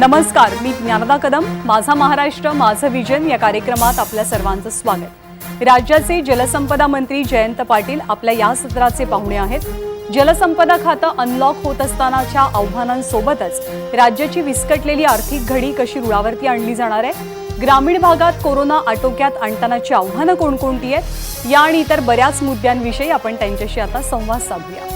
नमस्कार, मी ज्ञानदा कदम. माझा महाराष्ट्र माझं विजन या कार्यक्रमात आपल्या सर्वांचं स्वागत. राज्याचे जलसंपदा मंत्री जयंत पाटील आपल्या या सत्राचे पाहुणे आहेत. जलसंपदा खातं अनलॉक होत असतानाच्या आव्हानांसोबतच राज्याची विस्कटलेली आर्थिक घडी कशी रुळावरती आणली जाणार आहे, ग्रामीण भागात कोरोना आटोक्यात आणतानाची आव्हानं कोणकोणती आहेत, या आणि इतर बऱ्याच मुद्द्यांविषयी आपण त्यांच्याशी आता संवाद साधूया.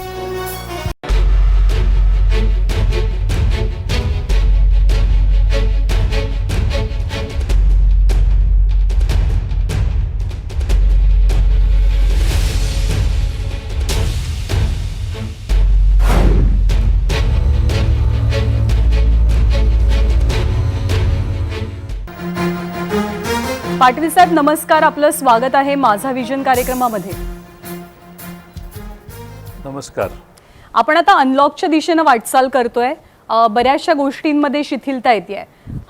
पाटील साहेब नमस्कार, आपलं स्वागत आहे माझा विजन कार्यक्रमामध्ये. नमस्कार. आपण आता अनलॉकच्या दिशेने वाटचाल करतोय. बऱ्याचशा गोष्टींमध्ये शिथिलता येते.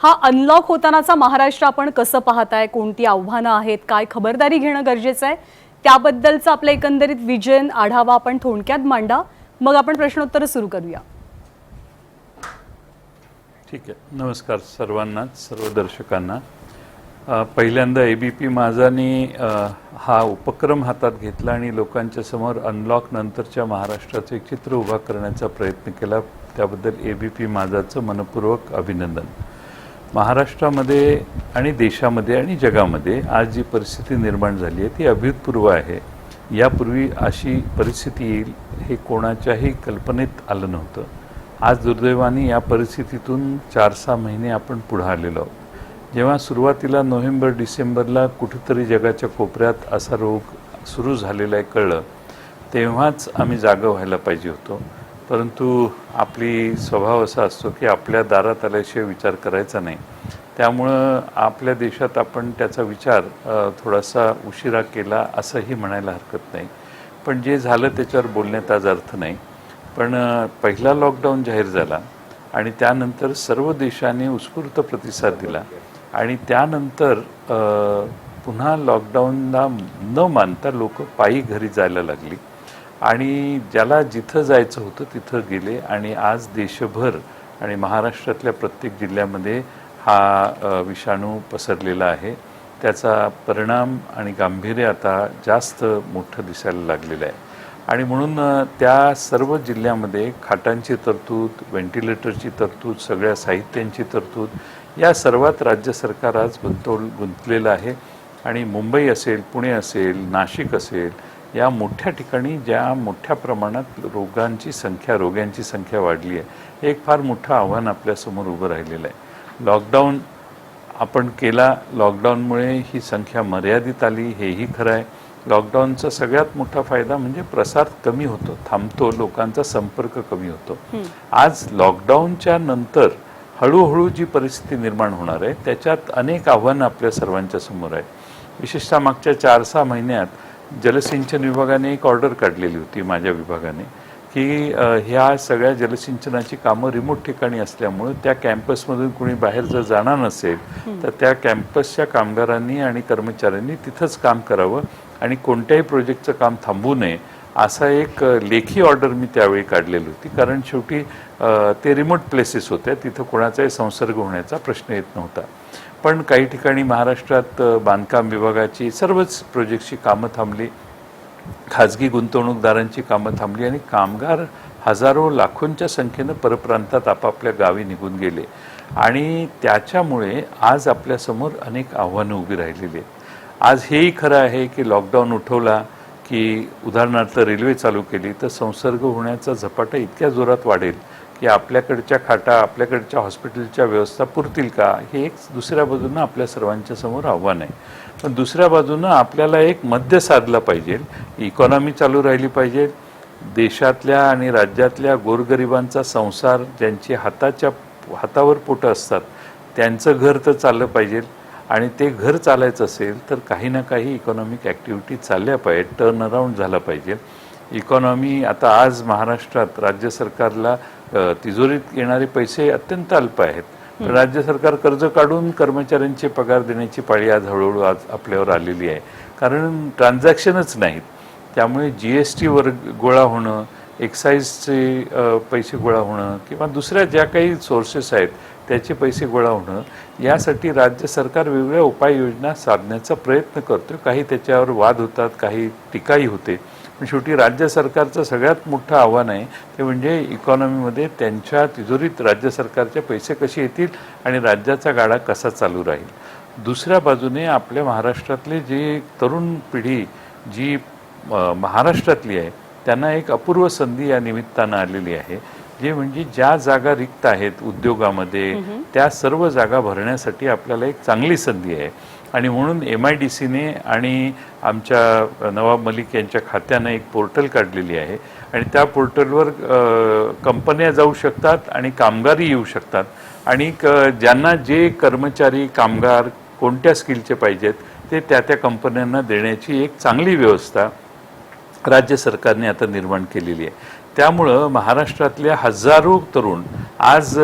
हा अनलॉक होतानाचा महाराष्ट्र आपण कसं पाहताय, कोणती आव्हानं आहेत, काय खबरदारी घेणं गरजेचं आहे, त्याबद्दलचं आपलं एकंदरीत विजन आढावा आपण थोडक्यात मांडा, मग आपण प्रश्नोत्तर सुरू करूया. ठीक आहे. नमस्कार सर्वांना, सर्व दर्शकांना. पहिल्यांदा ABP माझाने हा उपक्रम हातात घेतला आणि लोकांच्या समोर अनलॉक नंतरच्या महाराष्ट्राचं एक चित्र उभा करण्याचा प्रयत्न केला. त्याबद्दल ABP माझाचं मनपूर्वक अभिनंदन. महाराष्ट्रामध्ये आणि देशामध्ये आणि जगामध्ये आज जी परिस्थिती निर्माण झाली आहे ती अभूतपूर्व आहे. यापूर्वी अशी परिस्थिती येईल हे कोणाच्याही कल्पनेत आलं नव्हतं. आज दुर्दैवाने या परिस्थितीतून 4-6 महिने आपण पुढे आलेलो आहोत. जेव्हा सुरुवातीला नोव्हेंबर-डिसेंबरला कुठेतरी जगाच्या कोपऱ्यात असा रोग सुरू झालेला आहे कळलं, तेव्हाच आम्ही जागं व्हायला पाहिजे होतो. परंतु आपली स्वभाव असा असतो की आपल्या दारात आल्याशिवाय विचार करायचा नाही. त्यामुळं आपल्या देशात आपण त्याचा विचार थोडासा उशिरा केला असंही म्हणायला हरकत नाही. पण जे झालं त्याच्यावर बोलण्यात आज अर्थ नाही. पण पहिला लॉकडाऊन जाहीर झाला आणि त्यानंतर सर्व देशाने उत्स्फूर्त प्रतिसाद दिला आणि त्यानंतर पुन्हा लॉकडाऊनला न मानता लोक पायी घरी जायला लागली आणि ज्याला जिथं जायचं होतं तिथं गेले आणि आज देशभर आणि महाराष्ट्रातल्या प्रत्येक जिल्ह्यामध्ये हा विषाणू पसरलेला आहे. त्याचा परिणाम आणि गांभीर्य आता जास्त मोठं दिसायला लागलेलं आहे आणि म्हणून त्या सर्व जिल्ह्यामध्ये खाटांची तरतूद, व्हेंटिलेटरची तरतूद, सगळ्या साहित्यांची तरतूद, या सर्वात राज्य सरकार आज गुंतलेलं आहे. आणि मुंबई असेल, पुणे असेल, नाशिक असेल, या मोठ्या ठिकाणी ज्या मोठ्या प्रमाणात रोग्यांची संख्या वाढली आहे, हे एक फार मोठं आव्हान आपल्यासमोर उभं राहिलेलं आहे. लॉकडाऊन आपण केला, लॉकडाऊनमुळे ही संख्या मर्यादित आली, हेही खरं आहे. लॉकडाऊनचा सगळ्यात मोठा फायदा म्हणजे प्रसार कमी होतो, थांबतो, लोकांचा संपर्क कमी होतो. आज लॉकडाऊनच्या नंतर हळूहळू जी परिस्थिती निर्माण होणार आहे त्याच्यात अनेक आव्हानं आपल्या सर्वांच्या समोर आहेत. विशेषतः मागच्या 4-6 महिन्यात जलसिंचन विभागाने एक ऑर्डर काढलेली होती, माझ्या विभागाने, की ह्या सगळ्या जलसिंचनाची कामं रिमोट ठिकाणी असल्यामुळे त्या कॅम्पसमधून कुणी बाहेर जर जाणार नसेल तर त्या कॅम्पसच्या कामगारांनी आणि कर्मचाऱ्यांनी तिथंच काम करावं आणि कोणत्याही प्रोजेक्टचं काम थांबू नये, असा एक लेखी ऑर्डर मी त्यावेळी काढलेली होती. कारण शेवटी ते रिमोट प्लेसेस होत्या, तिथं कोणाचाही संसर्ग होण्याचा प्रश्न येत नव्हता. पण काही ठिकाणी महाराष्ट्रात बांधकाम विभागाची सर्वच प्रोजेक्टची कामं थांबली, खाजगी गुंतवणूकदारांची कामं थांबली आणि कामगार हजारो लाखोंच्या संख्येनं परप्रांतात आपापल्या गावी निघून गेले आणि त्याच्यामुळे आज आपल्यासमोर अनेक आव्हानं उभी राहिलेली आहेत. आज हेही खरं आहे की लॉकडाऊन उठवला की उदाहरणार्थ रेल्वे चालू केली तर संसर्ग होण्याचा झपाटा इतक्या जोरात वाढेल की आपल्याकडच्या खाटा, आपल्याकडच्या हॉस्पिटलच्या व्यवस्था पुरतील का, हे एक दुसऱ्या बाजूनं आपल्या सर्वांच्या समोर आव्हान आहे. पण दुसऱ्या बाजूनं आपल्याला एक मध्य साधला पाहिजे. इकॉनॉमी चालू राहिली पाहिजे. देशातल्या आणि राज्यातल्या गोरगरिबांचा संसार, ज्यांची हातावर पोटं असतात, त्यांचं घर तर चाललं पाहिजे आणि ते घर चालायचं असेल तर काही ना काही इकॉनॉमिक ॲक्टिव्हिटी चालल्या पाहिजेत, टर्न अराऊंड झाला पाहिजे. इकॉनॉमी आता आज महाराष्ट्रात राज्य सरकारला तिजोरीत येणारे पैसे अत्यंत अल्प आहेत. राज्य सरकार कर्ज काढून कर्मचाऱ्यांचे पगार देण्याची पाळी आज हळूहळू आपल्यावर आलेली आहे. कारण ट्रान्झॅक्शनच नाहीत. त्यामुळे GST वर गोळा होणं, एक्साईजचे पैसे गोळा होणं किंवा दुसऱ्या ज्या काही सोर्सेस आहेत त्याचे पैसे गोळा होणं, यासाठी राज्य सरकार वेगवेगळ्या उपाययोजना साधण्याचा प्रयत्न करतो. काही त्याच्यावर वाद होतात, काही टीकाही होते, पण शेवटी राज्य सरकारचं सगळ्यात मोठं आव्हान आहे ते म्हणजे इकॉनॉमीमध्ये त्यांच्या तिजोरीत राज्य सरकारचे पैसे कसे येतील आणि राज्याचा गाडा कसा चालू राहील. दुसऱ्या बाजूने आपल्या महाराष्ट्रातले जे तरुण पिढी जी महाराष्ट्रातली आहे त्यांना एक अपूर्व संधी या निमित्तानं आलेली आहे, जे म्हणजे ज्या जागा रिक्त आहेत उद्योगामध्ये त्या सर्व जागा भरण्यासाठी आपल्याला एक चांगली संधी आहे. आणि म्हणून MIDCने आणि आमच्या नवाब मलिक यांच्या खात्यानं एक पोर्टल काढलेली आहे आणि त्या पोर्टलवर कंपन्या जाऊ शकतात आणि कामगारही येऊ शकतात आणि ज्यांना जे कर्मचारी कामगार कोणत्या स्किलचे पाहिजेत ते त्या त्या कंपन्यांना देण्याची एक चांगली व्यवस्था राज्य सरकारने आता निर्माण केलेली आहे. त्यामुळं महाराष्ट्रातल्या हजारो तरुण आज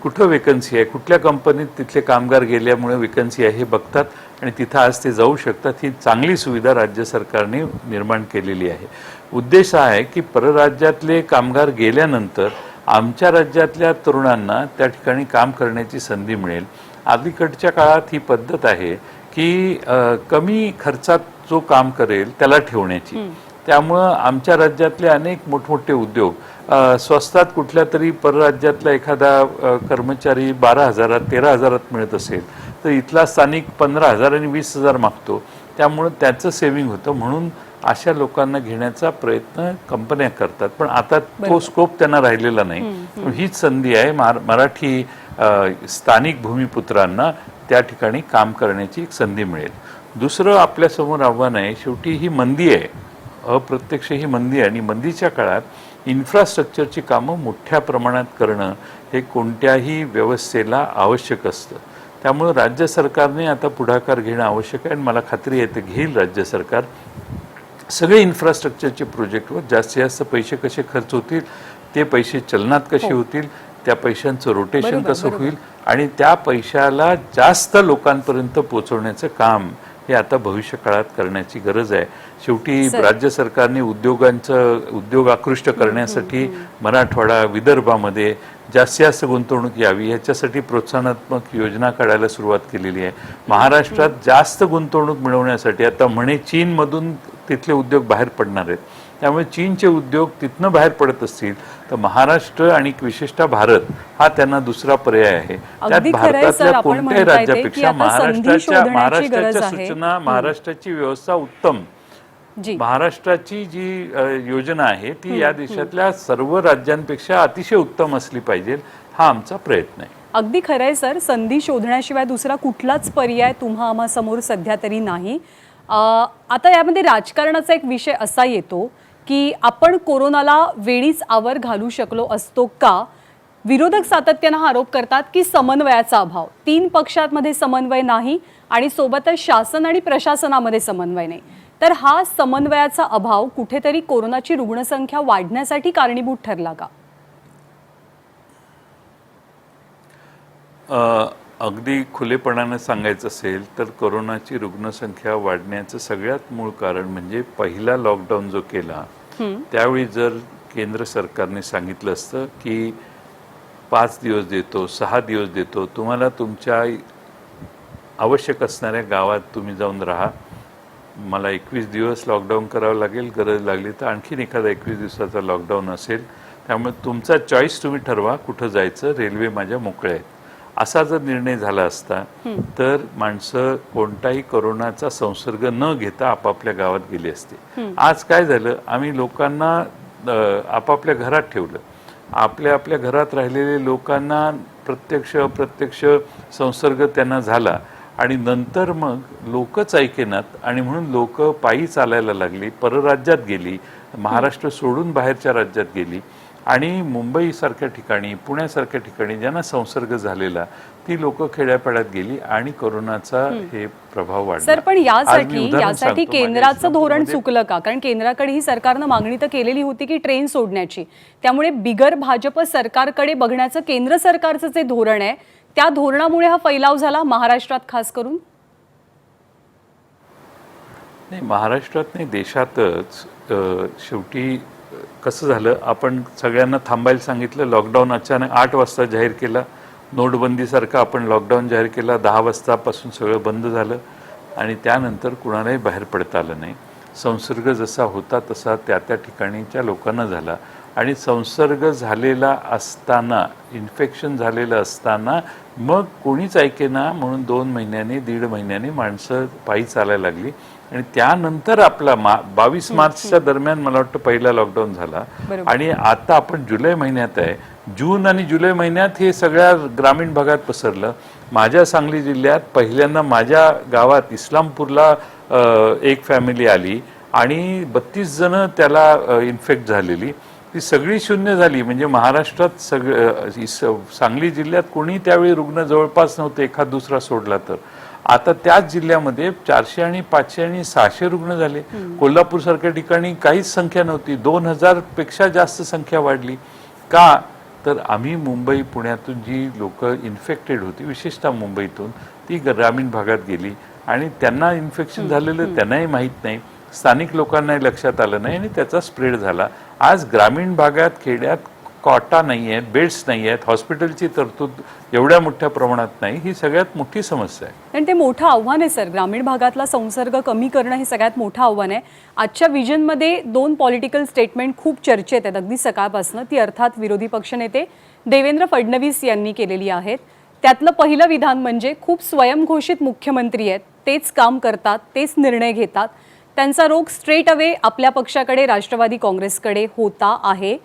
कुठं वेकन्सी आहे, कुठल्या कंपनीत तिथले कामगार गेल्यामुळे वेकन्सी आहे हे बघतात आणि तिथं आज ते जाऊ शकतात. ही चांगली सुविधा राज्य सरकारने निर्माण केलेली आहे. उद्देश हा आहे की परराज्यातले कामगार गेल्यानंतर आमच्या राज्यातल्या तरुणांना त्या ठिकाणी काम करण्याची संधी मिळेल. अलीकडच्या काळात ही पद्धत आहे की कमी खर्चात जो काम करेल त्याला ठेवण्याची. त्यामुळं आमच्या राज्यातले अनेक मोठमोठे उद्योग स्वस्तात कुठल्या तरी परराज्यातला एखादा कर्मचारी 12,000 13,000 मिळत असेल तर इथला स्थानिक 15,000 आणि 20,000 मागतो. त्यामुळं त्याचं सेव्हिंग होतं. म्हणून अशा लोकांना घेण्याचा प्रयत्न कंपन्या करतात, पण आता तो स्कोप त्यांना राहिलेला नाही. हीच संधी आहे मराठी स्थानिक भूमिपुत्रांना त्या ठिकाणी काम करण्याची एक संधी मिळेल. दुसरं आपल्यासमोर आव्हान आहे, शेवटी ही मंदी आहे, अप्रत्यक्ष ही मंदी आहे आणि मंदीच्या काळात इन्फ्रास्ट्रक्चरची कामं मोठ्या प्रमाणात करणं हे कोणत्याही व्यवस्थेला आवश्यक असतं. त्यामुळं राज्य सरकारने आता पुढाकार घेणं आवश्यक आहे आणि मला खात्री आहे ते घेईल राज्य सरकार. सगळे इन्फ्रास्ट्रक्चरचे प्रोजेक्टवर जास्तीत जास्त पैसे कसे खर्च होतील, ते पैसे चलनात कसे होतील, त्या पैशांचं रोटेशन कसं होईल आणि त्या पैशाला जास्त लोकांपर्यंत पोहोचवण्याचं काम हे आता भविष्य काळात करण्याची गरज आहे. शेवटी राज्य सरकारने उद्योग आकृष्ट करण्यासाठी मराठवाडा विदर्भामध्ये जास्तीत जास्त गुंतवणूक यावी याच्यासाठी प्रोत्साहनात्मक योजना काढायला सुरुवात केलेली आहे. महाराष्ट्रात जास्त गुंतवणूक मिळवण्यासाठी आता म्हणे चीनमधून तिथले उद्योग बाहेर पडणार आहेत. त्यामुळे चीनचे उद्योग तिथनं बाहेर पडत असतील तर महाराष्ट्र आणि विशेषतः भारत हा त्यांना दुसरा पर्याय आहे. त्यात भारतातल्या कोणत्याही राज्यापेक्षा महाराष्ट्राच्या सूचना, महाराष्ट्राची व्यवस्था उत्तम, महाराष्ट्राची जी योजना आहे ती या देशातल्या सर्व राज्यांपेक्षा अतिशय उत्तम असली पाहिजे, हा आमचा प्रयत्न आहे. अगदी खरं आहे सर. संधी शोधण्याशिवाय दुसरा कुठलाच पर्याय तुम्हा आम्हा समोर सध्या तरी नाही. आता यामध्ये राजकारणाचा एक विषय असा येतो की आपण कोरोनाला वेळीच आवर घालू शकलो असतो का? विरोधक सातत्यानं हा आरोप करतात की समन्वयाचा अभाव, 3 पक्षांमध्ये समन्वय नाही आणि सोबतच शासन आणि प्रशासनामध्ये समन्वय नाही. तर हा समन्वयाचा अभाव कुठेतरी कोरोनाची रुग्णसंख्या वाढण्यासाठी कारणीभूत ठरला का? अगदी खुलेपणाने सांगायचं असेल तर कोरोनाची रुग्णसंख्या वाढण्याचं सगळ्यात मूळ कारण म्हणजे पहिला लॉकडाऊन जो केला त्यावेळी जर केंद्र सरकारने सांगितलं असतं की 5 दिवस देतो, 6 दिवस देतो, तुम्हाला तुमच्या आवश्यक असणाऱ्या गावात तुम्ही जाऊन राहा, मला 21 दिवस लॉकडाऊन करावं लागेल, गरज लागली तर आणखीन एखादा 21 दिवसाचा लॉकडाऊन असेल, त्यामुळे तुमचा चॉईस तुम्ही ठरवा कुठं जायचं, रेल्वे माझ्या मोकळ्या आहेत, असा जर निर्णय झाला असता तर माणसं कोणताही कोरोनाचा संसर्ग न घेता आपापल्या गावात गेली असते. आज काय झालं, आम्ही लोकांना आपापल्या घरात ठेवलं. आपल्या घरात राहिलेले लोकांना प्रत्यक्ष अप्रत्यक्ष संसर्ग त्यांना झाला आणि नंतर मग लोकच ऐकेनात आणि म्हणून लोक पायी चालायला लागली, परराज्यात गेली, महाराष्ट्र सोडून बाहेरच्या राज्यात गेली आणि मुंबईसारख्या ठिकाणी, पुण्यासारख्या ठिकाणी ज्यांना संसर्ग झालेला ती लोक खेड्यापाड्यात गेली आणि कोरोनाचा हे प्रभाव वाढला. सर, पण यासाठी केंद्राचं धोरण चुकलं का? कारण केंद्राकडेही सरकारनं मागणी तर केलेली होती की ट्रेन सोडण्याची. त्यामुळे बिगर भाजप सरकारकडे बघण्याचं केंद्र सरकारचं जे धोरण आहे त्या धोरणामुळे हा फैलाव झाला महाराष्ट्रात खास करून. नाही, महाराष्ट्रात नाही, देशातच. शेवटी कसं झालं, आपण सगळ्यांना थांबायला सांगितलं, लॉकडाऊन अचानक 8 वाजता जाहीर केला, नोटबंदीसारखं आपण लॉकडाऊन जाहीर केला, 10 वाजतापासून सगळं बंद झालं आणि त्यानंतर कुणालाही बाहेर पडता आलं नाही. संसर्ग जसा होता तसा त्या त्या ठिकाणीच्या लोकांना झाला आणि संसर्ग झालेला असताना, इन्फेक्शन झालेलं असताना मग कोणीच ऐकेना म्हणून 2 महिन्यांनी 1.5 महिन्यांनी माणसं पायी चालायला लागली आणि त्यानंतर आपला 22 मार्चच्या दरम्यान मला वाटतं पहिला लॉकडाऊन झाला. आणि आता आपण जुलै महिन्यात आहे. जून आणि जुलै महिन्यात हे सगळ्या ग्रामीण भागात पसरलं. माझ्या सांगली जिल्ह्यात पहिल्यांदा माझ्या गावात इस्लामपूरला एक फॅमिली आली आणि 32 जण त्याला इन्फेक्ट झालेली. ती सगळी शून्य झाली. म्हणजे महाराष्ट्रात सांगली जिल्ह्यात कोणी त्यावेळी रुग्ण जवळपास नव्हते, एखाद दुसरा सोडला तर. आता त्याच जिल्ह्यामध्ये 400 आणि 500 आणि 600 रुग्ण झाले. कोल्हापूर सारख्या ठिकाणी काहीच संख्या नव्हती, 2000 पेक्षा जास्त संख्या वाढली. का तर आम्ही मुंबई पुण्यातून जी लोक इन्फेक्टेड होती, विशेषतः मुंबईतून, ती ग्रामीण भागात गेली आणि त्यांना इन्फेक्शन झालेलं त्यांनाही माहीत नाही, स्थानिक लोकांनाही लक्षात आलं नाही आणि त्याचा स्प्रेड झाला. आज ग्रामीण भागात, खेड्यात कॉटा नाही आहेत, बेड्स नाही आहेत, हॉस्पिटलची तरतूद एवढ्या मोठ्या प्रमाणात नाही. ही सगळ्यात मोठी समस्या आहे आणि ते मोठं आव्हान आहे सर. ग्रामीण भागातला संसर्ग कमी करणं हे सगळ्यात मोठं आव्हान आहे. आजच्या विजनमध्ये 2 पॉलिटिकल स्टेटमेंट खूप चर्चेत आहेत अगदी सकाळपासून. ती अर्थात विरोधी पक्षनेते देवेंद्र फडणवीस यांनी केलेली आहेत. त्यातलं पहिलं विधान म्हणजे खूप स्वयंघोषित मुख्यमंत्री आहेत, तेच काम करतात, तेच निर्णय घेतात, त्यांचा रोग स्ट्रेट अवे आपल्या पक्षाकडे, राष्ट्रवादी काँग्रेसकडे होता आहे.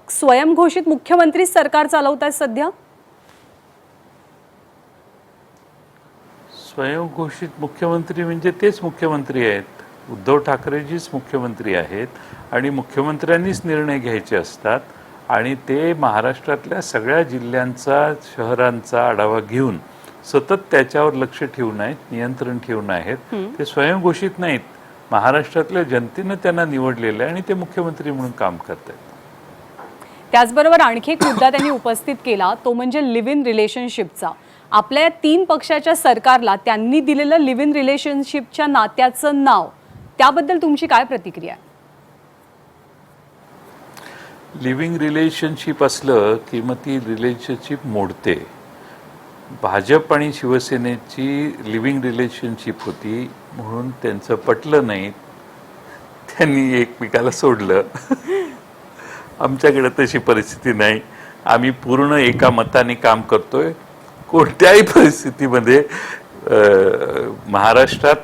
स्वयंघोषित मुख्यमंत्री सरकार चालवत आहेत सध्या. स्वयंघोषित मुख्यमंत्री म्हणजे तेच मुख्यमंत्री आहेत. उद्धव ठाकरेजीच मुख्यमंत्री आहेत आणि मुख्यमंत्र्यांनीच निर्णय घ्यायचे असतात आणि ते महाराष्ट्रातल्या सगळ्या जिल्ह्यांचा, शहरांचा आढावा घेऊन सतत त्याच्यावर लक्ष ठेवून आहेत, नियंत्रण ठेवून आहेत. ते स्वयंघोषित नाहीत. महाराष्ट्रातल्या जनतेनं त्यांना निवडलेलं आहे आणि ते मुख्यमंत्री म्हणून काम करत आहेत. त्याचबरोबर आणखी एक मुद्दा त्यांनी उपस्थित केला, तो म्हणजे लिव्ह इन रिलेशनशिपचा. आपल्या 3 पक्षाच्या सरकारला त्यांनी दिलेलं लिव्ह इन रिलेशनशिपच्या नात्याचं नाव, त्याबद्दल तुमची काय प्रतिक्रिया आहे? लिव्हिंग रिलेशनशिप असलं की मग ती रिलेशनशिप मोडते. भाजप आणि शिवसेनेची लिव्हिंग रिलेशनशिप होती म्हणून त्यांचं पटलं नाही, त्यांनी एकमेकाला सोडलं. आमच्याकडे तशी परिस्थिती नाही. आम्ही पूर्ण एका मताने काम करतोय. कोणत्याही परिस्थितीमध्ये महाराष्ट्रात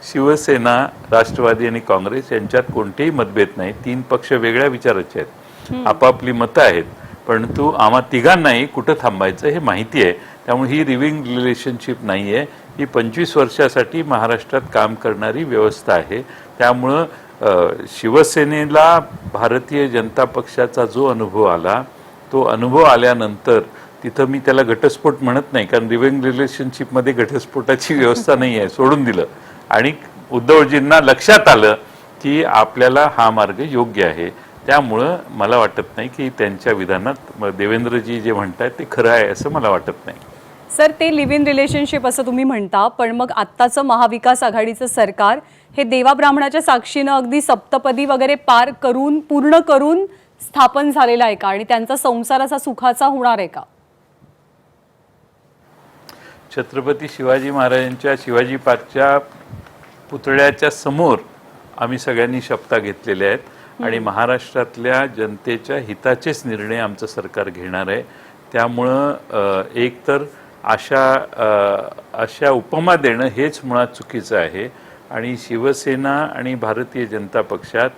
शिवसेना, राष्ट्रवादी आणि काँग्रेस यांच्यात कोणतेही मतभेद नाही. 3 पक्ष वेगळ्या विचाराचे आहेत, आपापली मतं आहेत, परंतु आम्हा तिघांनाही कुठं थांबायचं हे माहिती आहे. त्यामुळे ही लिव्हिंग रिलेशनशिप नाही आहे, ही 25 वर्षासाठी महाराष्ट्रात काम करणारी व्यवस्था आहे. त्यामुळं शिवसेनेला भारतीय जनता पक्षाचा जो अनुभव आला, तो अनुभव आल्यानंतर तिथं मी त्याला घटस्फोट म्हणत नाही, कारण लिव्हिंग रिलेशनशिपमध्ये घटस्फोटाची व्यवस्था नाही आहे, सोडून दिलं. आणि उद्धवजींना लक्षात आलं की आपल्याला हा मार्ग योग्य आहे. त्यामुळं मला वाटत नाही की त्यांच्या विधानात देवेंद्रजी जे म्हणतात ते खरं आहे असं मला वाटत नाही. सर, ते लिव्ह इन रिलेशनशिप असं तुम्ही म्हणता, पण मग आत्ताचं महाविकास आघाडीचं सरकार हे देवा ब्राह्मणाच्या साक्षीनं अगदी सप्तपदी वगैरे पार करून, पूर्ण करून स्थापन झालेलं आहे का? आणि त्यांचा संसार असा सुखाचा होणार आहे का? छत्रपती शिवाजी महाराजांच्या शिवाजी पार्कच्या पुतळ्याच्या समोर आम्ही सगळ्यांनी शपथा घेतलेल्या आहेत आणि महाराष्ट्रातल्या जनतेच्या हिताचेच निर्णय आमचं सरकार घेणार आहे. त्यामुळं एकतर अशा उपमा देणं हेच मुळात चुकीचं आहे. आणि शिवसेना आणि भारतीय जनता पक्षात,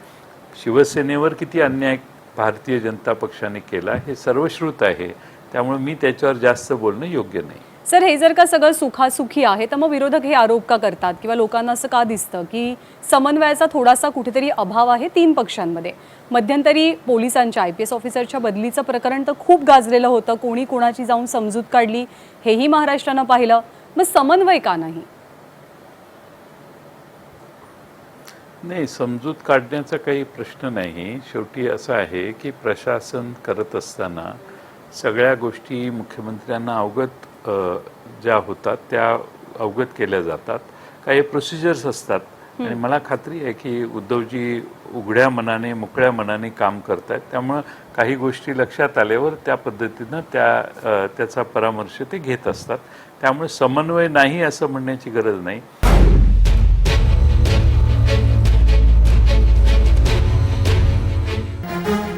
शिवसेनेवर किती अन्याय भारतीय जनता पक्षाने केला हे सर्वश्रुत आहे. त्यामुळे मी त्याच्यावर जास्त बोलणं योग्य नाही. सर, हे जर का सगळं सुखासुखी आहे तर मग विरोधक हे आरोप का करतात किंवा लोकांना असं का दिसतं की समन्वयाचा थोडासा कुठेतरी अभाव आहे 3 पक्षांमध्ये? मध्यंतरी पोलिसांच्या IPS ऑफिसरच्या बदलीचं प्रकरण तर खूप गाजलेलं होतं, कोणी कोणाची जाऊन समजूत काढली हेही महाराष्ट्रानं पाहिलं. मग समन्वय का नाही? नाही, समजूत काढण्याचा काही प्रश्न नाही. शेवटी असं आहे की प्रशासन करत असताना सगळ्या गोष्टी मुख्यमंत्र्यांना अवगत ज्या होतात त्या अवगत केल्या जातात. काही प्रोसिजर्स असतात आणि मला खात्री आहे की उद्धवजी उघड्या मनाने मोकळ्या मनाने काम करतायत. त्यामुळं काही गोष्टी लक्षात आल्यावर त्या पद्धतीनं त्याचा परामर्श ते घेत असतात. त्यामुळे समन्वय नाही असं म्हणण्याची गरज नाही.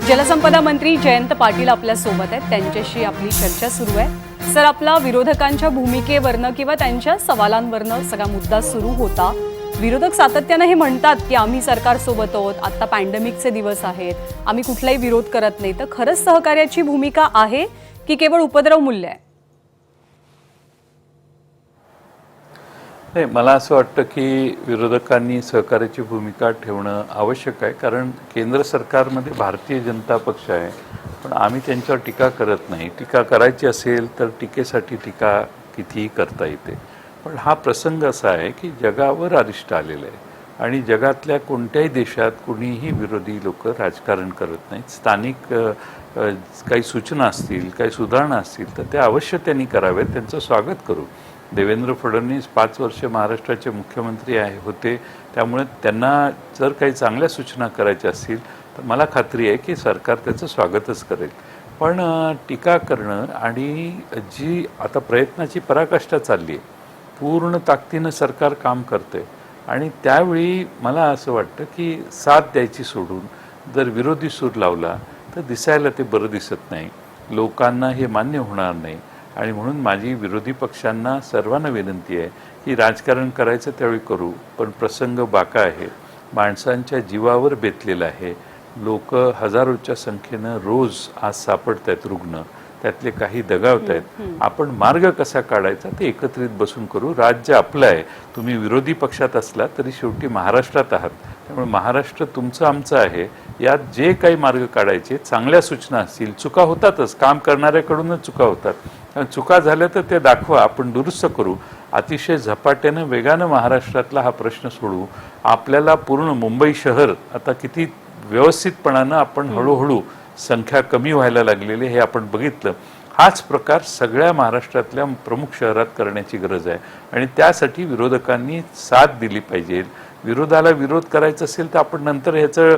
जलसंपदा मंत्री जयंत पाटील आपल्या सोबत आहेत, त्यांच्याशी आपली चर्चा सुरू आहे. सर, आपला विरोधकांच्या भूमिकेवरनं किंवा त्यांच्या सवालांवरनं सगळा मुद्दा सुरू होता. विरोधक सातत्यानं हे म्हणतात की आम्ही सरकारसोबत आहोत, आता पॅन्डेमिकचे दिवस आहेत, आम्ही कुठलाही विरोध करत नाही. तर खरंच सहकार्याची भूमिका आहे की केवळ उपद्रव मूल्य आहे? नाही, मला असं वाटतं की विरोधकांनी सहकार्याची भूमिका ठेवणं आवश्यक आहे. कारण केंद्र सरकारमध्ये भारतीय जनता पक्ष आहे, पण आम्ही त्यांच्यावर टीका करत नाही. टीका करायची असेल तर टीकेसाठी टीका कितीही करता येते. पण हा प्रसंग असा आहे की जगावर अरिष्ट आलेलं आहे आणि जगातल्या कोणत्याही देशात कुणीही विरोधी लोक राजकारण करत नाहीत. स्थानिक काही सूचना असतील, काही सुधारणा असतील तर त्या अवश्य त्यांनी कराव्यात. त्यांचं स्वागत करू. देवेंद्र फडणवीस 5 वर्ष महाराष्ट्राचे मुख्यमंत्री होते, त्यामुळे त्यांना जर काही चांगल्या सूचना करायच्या असतील तर मला खात्री आहे की सरकार त्याचं स्वागतच करेल. पण टीका करणं आणि जी आता प्रयत्नाची पराकाष्ठा चालली आहे, पूर्ण ताकदीनं सरकार काम करते आणि त्यावेळी मला असं वाटतं की साथ द्यायची सोडून जर विरोधी सूर लावला तर दिसायला ते बरं दिसत नाही, लोकांना हे मान्य होणार नाही. आणि म्हणून माझी विरोधी पक्षांना सर्वांना विनंती आहे की राजकारण करायचं त्यावेळी करू, पण प्रसंग बाका आहे, माणसांच्या जीवावर बेतलेला आहे. लोक हजारोच्या संख्येनं रोज आज सापडत आहेत रुग्ण, त्यातले काही दगावत आहेत. आपण मार्ग कसा काढायचा ते एकत्रित बसून करू. राज्य आपलं आहे, तुम्ही विरोधी पक्षात असला तरी शेवटी महाराष्ट्रात आहात, त्यामुळे महाराष्ट्र तुमचं आमचं आहे. यात जे काही मार्ग काढायचे, चांगल्या सूचना असतील, चुका होतातच, काम करणाऱ्याकडूनच चुका होतात, चुका झाल्या तर ते दाखवा, आपण दुरुस्त करू. अतिशय झपाट्यानं वेगानं महाराष्ट्रातला हा प्रश्न सोडवू. आपल्याला पूर्ण मुंबई शहर आता किती व्यवस्थितपणानं आपण हळूहळू संख्या कमी व्हायला लागलेली हे आपण बघितलं. हाच प्रकार सगळ्या महाराष्ट्रातल्या प्रमुख शहरात करण्याची गरज आहे आणि त्यासाठी विरोधकांनी साथ दिली पाहिजे. विरोधाला विरोध करायचा असेल तर आपण नंतर ह्याचं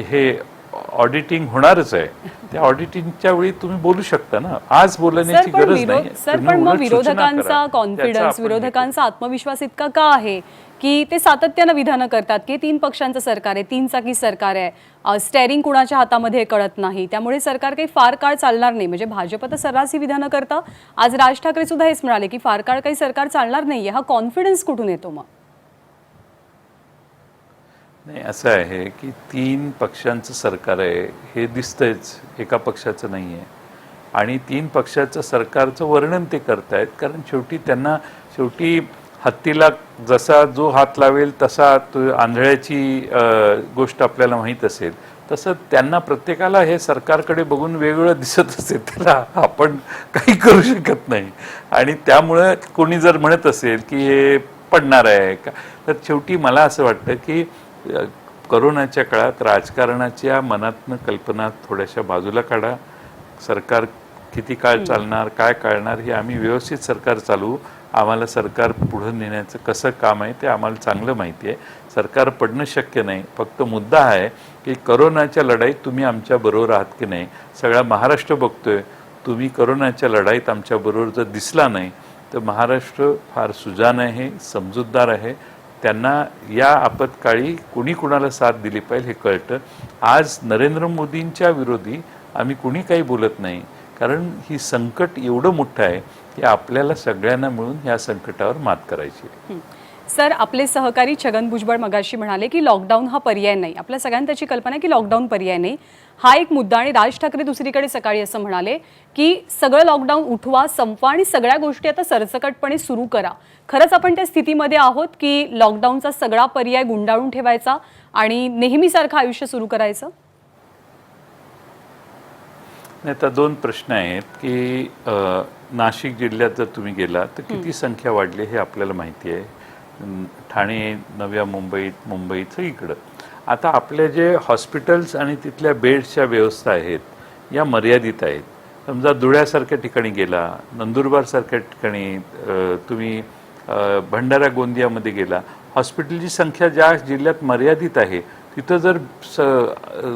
हे ऑडिटिंग होणारच आहे. त्या ऑडिटिंगच्या वेळी तुम्ही बोलू शकता ना, आज बोलण्याची गरज नाही. सर, पण मग विरोधकांचा कॉन्फिडन्स, विरोधकांचा आत्मविश्वास इतका का आहे की ते सातत्यानं विधानं करतात की 3 पक्षांचं सरकार आहे, 3 चाकी सरकार आहे, स्टेअरिंग कुणाच्या हातामध्ये कळत नाही, त्यामुळे सरकार काही फार काळ चालणार नाही. म्हणजे भाजप तर सर्रास ही विधानं करतं. आज राज ठाकरे सुद्धा हेच म्हणाले की फार काळ काही सरकार चालणार नाहीये. हा कॉन्फिडन्स कुठून येतो मग? नाही, असं आहे की 3 पक्षांचं सरकार आहे हे दिसतंयच, एका पक्षाचं नाही आहे. आणि 3 पक्षाचं सरकारचं वर्णन ते करतायत, कारण शेवटी हत्तीला जसा जो हात लावेल तसा तो आंधळ्याची गोष्ट आपल्याला माहीत असेल, तसं त्यांना प्रत्येकाला हे सरकारकडे बघून वेगवेगळं दिसत असेल, त्याला आपण काही करू शकत नाही. आणि त्यामुळं कोणी जर म्हणत असेल की हे पडणार आहे का, तर शेवटी मला असं वाटतं की करोनाच्या काळात राजकारणाच्या मनातनं कल्पना थोड्याशा बाजूला काढा. सरकार किती काळ चालणार, काय कळणार, हे आम्ही व्यवस्थित सरकार चालवू. आम्हाला सरकार पुढं नेण्याचं कसं काम आहे ते आम्हाला चांगलं माहिती आहे. सरकार पडणं शक्य नाही. फक्त मुद्दा आहे की करोनाच्या लढाईत तुम्ही आमच्याबरोबर आहात की नाही. सगळा महाराष्ट्र बघतोय. तुम्ही करोनाच्या लढाईत आमच्याबरोबर जर दिसला नाही तर महाराष्ट्र फार सुजाण आहे, समजूतदार आहे. त्यांना या आपत्काळी कुणी कुणाला साथ दिली पाहिजे हे कळतं. आज नरेंद्र मोदींच्या विरोधी आम्ही कुणी काही बोलत नाही, कारण ही संकट एवढं मोठं आहे की आपल्याला सगळ्यांना मिळून या संकटावर मात करायची आहे. सर, आपले सहकारी छगन भुजबळ मगाशी म्हणाले की लॉकडाऊन हा पर्याय नाही. आपल्या सगळ्यांना त्याची कल्पना आहे की लॉकडाऊन पर्याय नाही, हा एक मुद्दा. आणि राज ठाकरे दुसरीकडे सकाळी असं म्हणाले की सगळं लॉकडाऊन उठवा, संपवा आणि सगळ्या गोष्टी आता सरसकटपणे सुरू करा. खरंच आपण त्या स्थितीमध्ये आहोत की लॉकडाऊनचा सगळा पर्याय गुंडाळून ठेवायचा आणि नेहमीसारखं आयुष्य सुरू करायचं? नाही, तर 2 प्रश्न आहेत की नाशिक जिल्ह्यात जर तुम्ही गेला तर किती संख्या वाढली हे आपल्याला माहिती आहे. ठाणे, नव्या मुंबईत सगळीकडं. आता आपले जे हॉस्पिटल्स आणि तिथल्या बेड्सच्या व्यवस्था आहेत या मर्यादित आहेत. समजा धुळ्यासारख्या ठिकाणी गेला, नंदुरबारसारख्या ठिकाणी तुम्ही भंडारा गोंदियामध्ये गेला, हॉस्पिटलची संख्या ज्या जिल्ह्यात मर्यादित आहे तिथं जर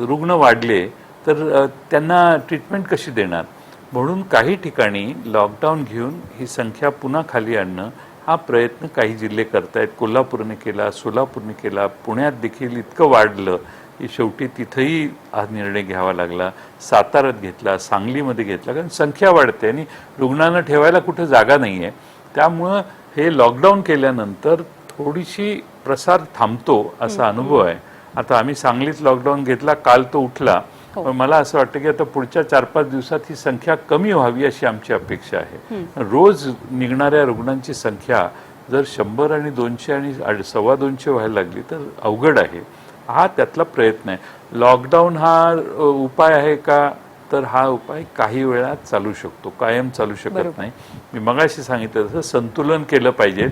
रुग्ण वाढले तर त्यांना ट्रीटमेंट कशी देणार. म्हणून काही ठिकाणी लॉकडाऊन घेऊन ही संख्या पुन्हा खाली आणणं हा प्रयत्न काही जिल्हे करतायत. कोल्हापूरने केला, सोलापूरने केला, पुण्यात देखील इतकं वाढलं की शेवटी तिथंही हा निर्णय घ्यावा लागला. साताऱ्यात घेतला, सांगलीमध्ये घेतला, कारण संख्या वाढते आणि रुग्णांना ठेवायला कुठे जागा नाही आहे. त्यामुळं हे लॉकडाऊन केल्यानंतर थोडीशी प्रसार थांबतो असा अनुभव आहे. आता आम्ही सांगलीत लॉकडाऊन घेतला, काल तो उठला, पण मला असं वाटतं की आता पुढच्या 4-5 दिवसात ही संख्या कमी व्हावी अशी आमची अपेक्षा आहे. रोज निघणाऱ्या रुग्णांची संख्या जर 100 आणि 200 आणि 250 व्हायला लागली तर अवघड आहे. हा त्यातला प्रयत्न आहे. लॉकडाऊन हा उपाय आहे का, तर हा उपाय काही वेळात चालू शकतो, कायम चालू शकत नाही. मी मगाशी सांगितलं तसं संतुलन केलं पाहिजे.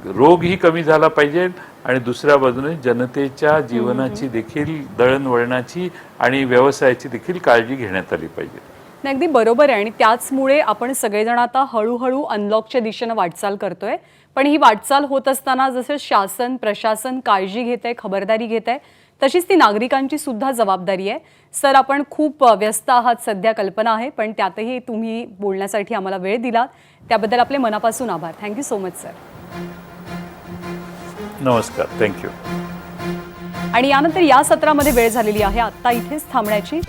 रोगही कमी झाला पाहिजे आणि दुसऱ्या बाजूने जनतेच्या जीवनाची देखील, दळणवळणाची आणि व्यवसायाची देखील काळजी घेण्यात आली पाहिजे. नाही, अगदी बरोबर आहे. आणि त्याचमुळे आपण सगळेजण आता हळूहळू अनलॉकच्या दिशेनं वाटचाल करतोय. पण ही वाटचाल होत असताना जसं शासन प्रशासन काळजी घेत आहे, खबरदारी घेत आहे, तशीच ती नागरिकांची सुद्धा जबाबदारी आहे. सर, आपण खूप व्यस्त आहात सध्या, कल्पना आहे, पण त्यातही तुम्ही बोलण्यासाठी आम्हाला वेळ दिला त्याबद्दल आपले मनापासून आभार. Thank you so much sir. नमस्कार, थँक्यू. आणि यानंतर या सत्रामध्ये वेळ झालेली आहे आत्ता इथेच थांबण्याची.